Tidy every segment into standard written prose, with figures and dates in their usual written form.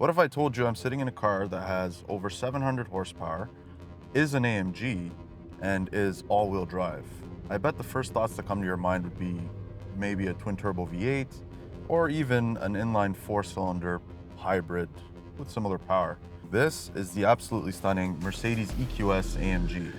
What if I told you I'm sitting in a car that has over 700 horsepower, is an AMG, and is all-wheel drive? I bet the first thoughts that come to your mind would be maybe a twin-turbo V8, or even an inline four-cylinder hybrid with similar power. This is the absolutely stunning Mercedes EQS AMG.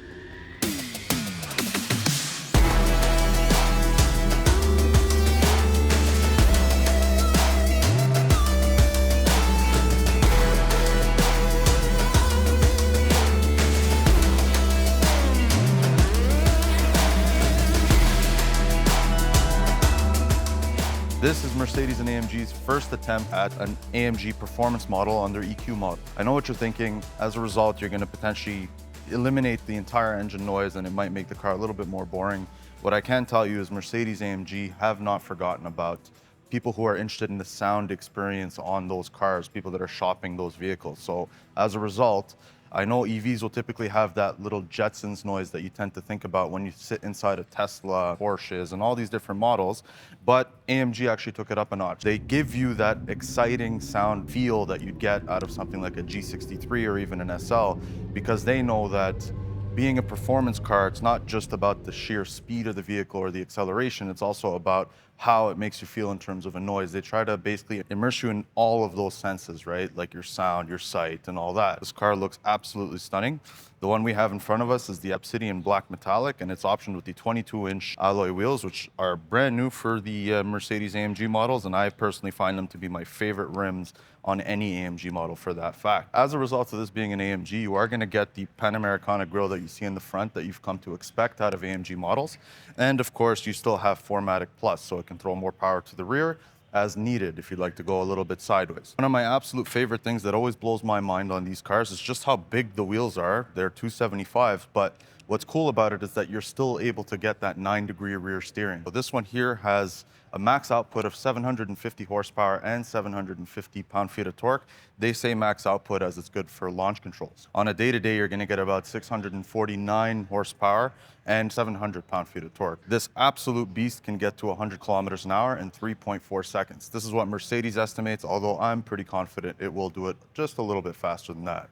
This is Mercedes and AMG's first attempt at an AMG performance model on their EQ model. I know what you're thinking. As a result, you're going to potentially eliminate the entire engine noise and it might make the car a little bit more boring. What I can tell you is Mercedes AMG have not forgotten about people who are interested in the sound experience on those cars, people that are shopping those vehicles. So as a result, I know EVs will typically have that little Jetsons noise that you tend to think about when you sit inside a Tesla, Porsches, and all these different models, but AMG actually took it up a notch. They give you that exciting sound feel that you'd get out of something like a G63 or even an SL, because they know that being a performance car, it's not just about the sheer speed of the vehicle or the acceleration, it's also about how it makes you feel in terms of a noise. They try to basically immerse you in all of those senses, right? Like your sound, your sight, and all that. This car looks absolutely stunning. The one we have in front of us is the Obsidian Black Metallic, and it's optioned with the 22-inch alloy wheels, which are brand new for the Mercedes AMG models, and I personally find them to be my favorite rims on any AMG model for that fact. As a result of this being an AMG, you are going to get the Panamericana grille that you see in the front that you've come to expect out of AMG models. And of course, you still have 4MATIC Plus, so it can throw more power to the rear as needed if you'd like to go a little bit sideways. One of my absolute favorite things that always blows my mind on these cars is just how big the wheels are. They're 275, but what's cool about it is that you're still able to get that 9-degree rear steering. So this one here has a max output of 750 horsepower and 750 pound-feet of torque. They say max output as it's good for launch controls. On a day-to-day, you're gonna get about 649 horsepower and 700 pound-feet of torque. This absolute beast can get to 100 kilometers an hour in 3.4 seconds. This is what Mercedes estimates, although I'm pretty confident it will do it just a little bit faster than that.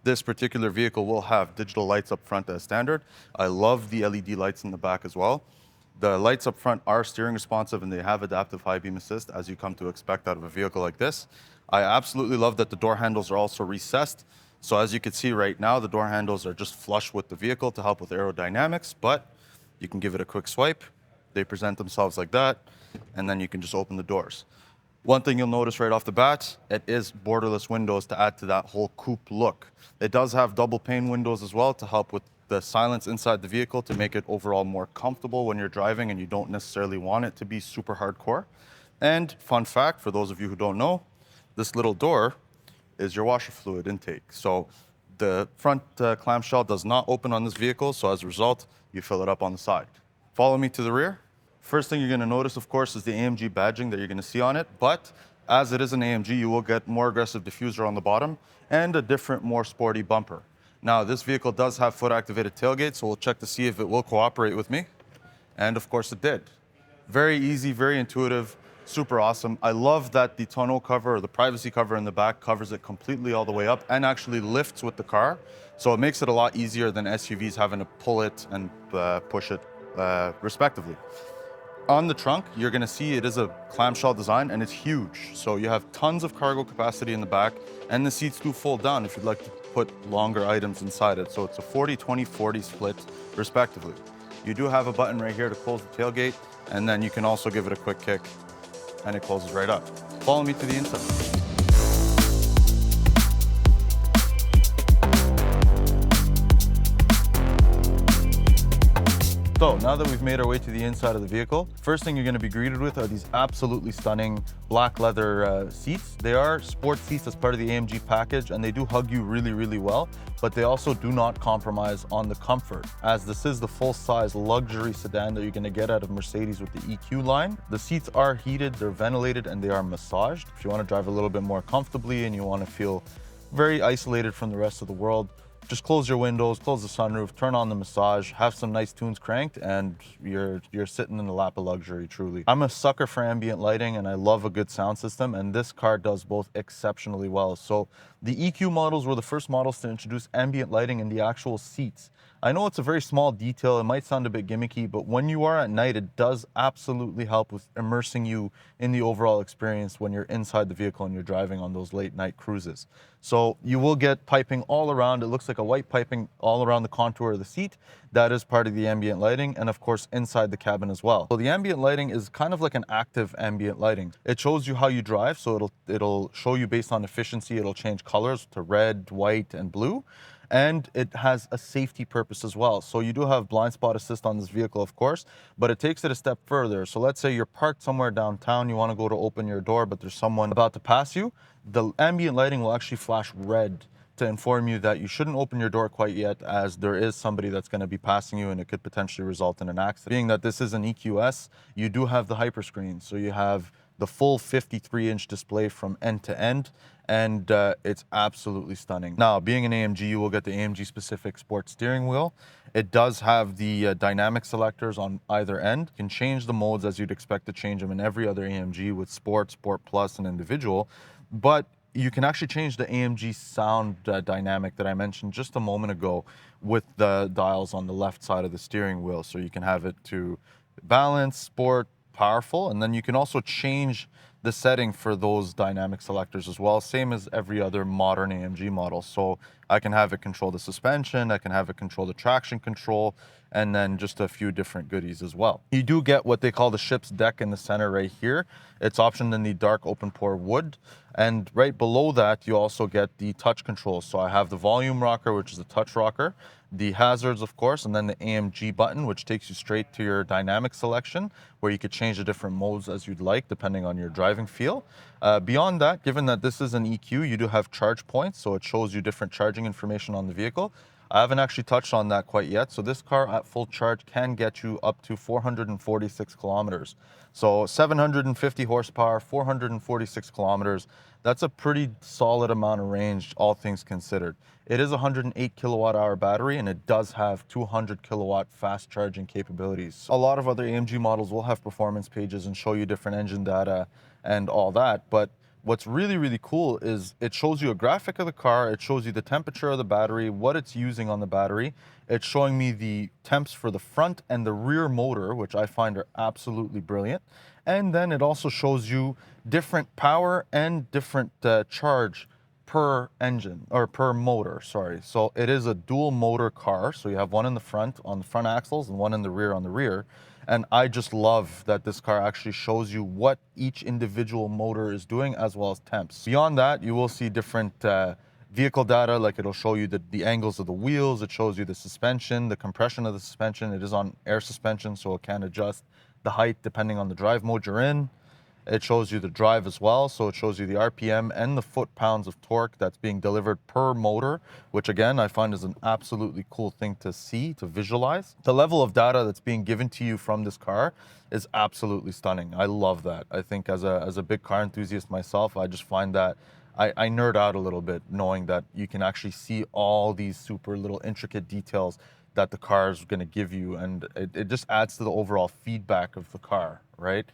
This particular vehicle will have digital lights up front as standard. I love the LED lights in the back as well. The lights up front are steering responsive and they have adaptive high beam assist, as you come to expect out of a vehicle like this. I absolutely love that the door handles are also recessed. So as you can see right now, the door handles are just flush with the vehicle to help with aerodynamics, but you can give it a quick swipe. They present themselves like that, and then you can just open the doors. One thing you'll notice right off the bat, it is borderless windows to add to that whole coupe look. It does have double pane windows as well to help with the silence inside the vehicle to make it overall more comfortable when you're driving and you don't necessarily want it to be super hardcore. And fun fact, for those of you who don't know, this little door is your washer fluid intake. So the front clamshell does not open on this vehicle, so as a result, you fill it up on the side. Follow me to the rear. First thing you're gonna notice, of course, is the AMG badging that you're gonna see on it, but as it is an AMG, you will get more aggressive diffuser on the bottom and a different, more sporty bumper. Now, this vehicle does have foot-activated tailgate, so we'll check to see if it will cooperate with me. And of course it did. Very easy, very intuitive, super awesome. I love that the tonneau cover or the privacy cover in the back covers it completely all the way up and actually lifts with the car. So it makes it a lot easier than SUVs having to pull it and push it respectively. On the trunk, you're gonna see it is a clamshell design and it's huge. So you have tons of cargo capacity in the back and the seats do fold down if you'd like to put longer items inside it. So it's a 40-20-40 split respectively. You do have a button right here to close the tailgate, and then you can also give it a quick kick and it closes right up. Follow me to the inside. So now that we've made our way to the inside of the vehicle, first thing you're going to be greeted with are these absolutely stunning black leather seats. They are sport seats as part of the AMG package, and they do hug you really, really well, but they also do not compromise on the comfort, as this is the full-size luxury sedan that you're going to get out of Mercedes with the EQ line. The seats are heated, they're ventilated, and they are massaged. If you want to drive a little bit more comfortably and you want to feel very isolated from the rest of the world, Just close your windows, close the sunroof, turn on the massage, have some nice tunes cranked, and you're sitting in the lap of luxury, truly. I'm a sucker for ambient lighting, and I love a good sound system, and this car does both exceptionally well. So the EQ models were the first models to introduce ambient lighting in the actual seats. I know it's a very small detail, it might sound a bit gimmicky, but when you are at night, it does absolutely help with immersing you in the overall experience when you're inside the vehicle and you're driving on those late night cruises. So you will get piping all around. It looks like a white piping all around the contour of the seat. That is part of the ambient lighting, and of course inside the cabin as well. So the ambient lighting is kind of like an active ambient lighting. It shows you how you drive, so it'll show you based on efficiency. It'll change colors to red, white, and blue. And it has a safety purpose as well. So you do have blind spot assist on this vehicle, of course, but it takes it a step further. So let's say you're parked somewhere downtown, you want to go to open your door, but there's someone about to pass you. The ambient lighting will actually flash red to inform you that you shouldn't open your door quite yet, as there is somebody that's going to be passing you and it could potentially result in an accident. Being that this is an EQS, you do have the hyperscreen. So you have the full 53-inch display from end to end, and it's absolutely stunning. Now, being an AMG, you will get the AMG specific sports steering wheel. It does have the dynamic selectors on either end. You can change the modes as you'd expect to change them in every other AMG with Sport, Sport Plus, and Individual, but you can actually change the AMG sound dynamic that I mentioned just a moment ago with the dials on the left side of the steering wheel. So you can have it to balance, sport, powerful, and then you can also change the setting for those dynamic selectors as well, same as every other modern AMG model. So I can have it control the suspension, I can have it control the traction control, and then just a few different goodies as well. You do get what they call the ship's deck in the center right here. It's optioned in the dark open pore wood. And right below that, you also get the touch controls. So I have the volume rocker, which is a touch rocker, the hazards, of course, and then the AMG button, which takes you straight to your dynamic selection, where you could change the different modes as you'd like, depending on your driving feel. Beyond that, given that this is an EQ, you do have charge points, so it shows you different charging information on the vehicle. I haven't actually touched on that quite yet. So this car at full charge can get you up to 446 kilometers. So 750 horsepower, 446 kilometers. That's a pretty solid amount of range, all things considered. It is a 108 kilowatt hour battery, and it does have 200 kilowatt fast charging capabilities. A lot of other AMG models will have performance pages and show you different engine data and all that, but what's really, really cool is it shows you a graphic of the car, it shows you the temperature of the battery, what it's using on the battery. It's showing me the temps for the front and the rear motor, which I find are absolutely brilliant. And then it also shows you different power and different charge per engine, or per motor, sorry. So it is a dual motor car. So you have one in the front on the front axles and one in the rear on the rear. And I just love that this car actually shows you what each individual motor is doing, as well as temps. Beyond that, you will see different vehicle data, like it'll show you the angles of the wheels, it shows you the suspension, the compression of the suspension. It is on air suspension, so it can adjust the height depending on the drive mode you're in. It shows you the drive as well, so it shows you the RPM and the foot-pounds of torque that's being delivered per motor, which again, I find is an absolutely cool thing to see, to visualize. The level of data that's being given to you from this car is absolutely stunning. I love that. I think as a big car enthusiast myself, I just find that I nerd out a little bit knowing that you can actually see all these super little intricate details that the car is going to give you, and it just adds to the overall feedback of the car, right?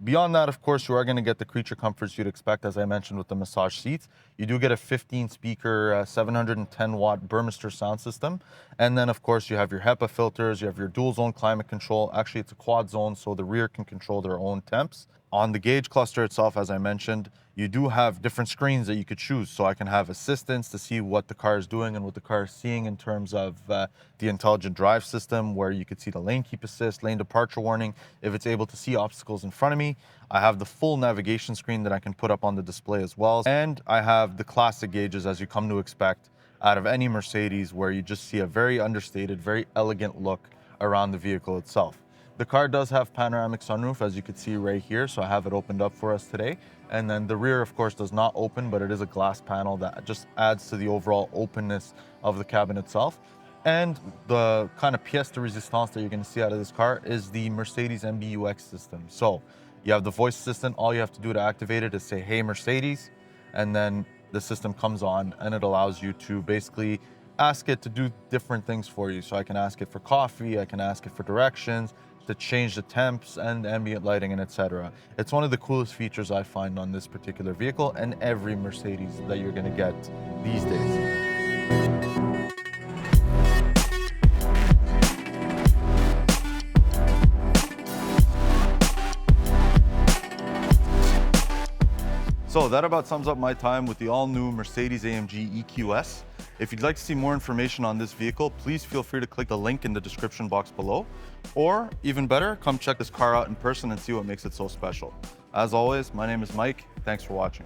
Beyond that, of course, you are going to get the creature comforts you'd expect, as I mentioned, with the massage seats. You do get a 15-speaker, 710-watt Burmester sound system. And then, of course, you have your HEPA filters, you have your dual-zone climate control. Actually, it's a quad zone, so the rear can control their own temps. On the gauge cluster itself, as I mentioned, you do have different screens that you could choose. So I can have assistance to see what the car is doing and what the car is seeing in terms of the intelligent drive system, where you could see the lane keep assist, lane departure warning, if it's able to see obstacles in front of me. I have the full navigation screen that I can put up on the display as well. And I have the classic gauges, as you come to expect out of any Mercedes, where you just see a very understated, very elegant look around the vehicle itself. The car does have panoramic sunroof, as you can see right here, so I have it opened up for us today. And then the rear, of course, does not open, but it is a glass panel that just adds to the overall openness of the cabin itself. And the kind of pièce de résistance that you're going to see out of this car is the Mercedes MBUX system. So you have the voice assistant. All you have to do to activate it is say, "Hey, Mercedes," and then the system comes on, and it allows you to basically ask it to do different things for you. So I can ask it for coffee, I can ask it for directions, to change the temps and ambient lighting and etc. It's one of the coolest features I find on this particular vehicle and every Mercedes that you're gonna get these days. So that about sums up my time with the all-new Mercedes AMG EQS. If you'd like to see more information on this vehicle, please feel free to click the link in the description box below. Or even better, come check this car out in person and see what makes it so special. As always, my name is Mike. Thanks for watching.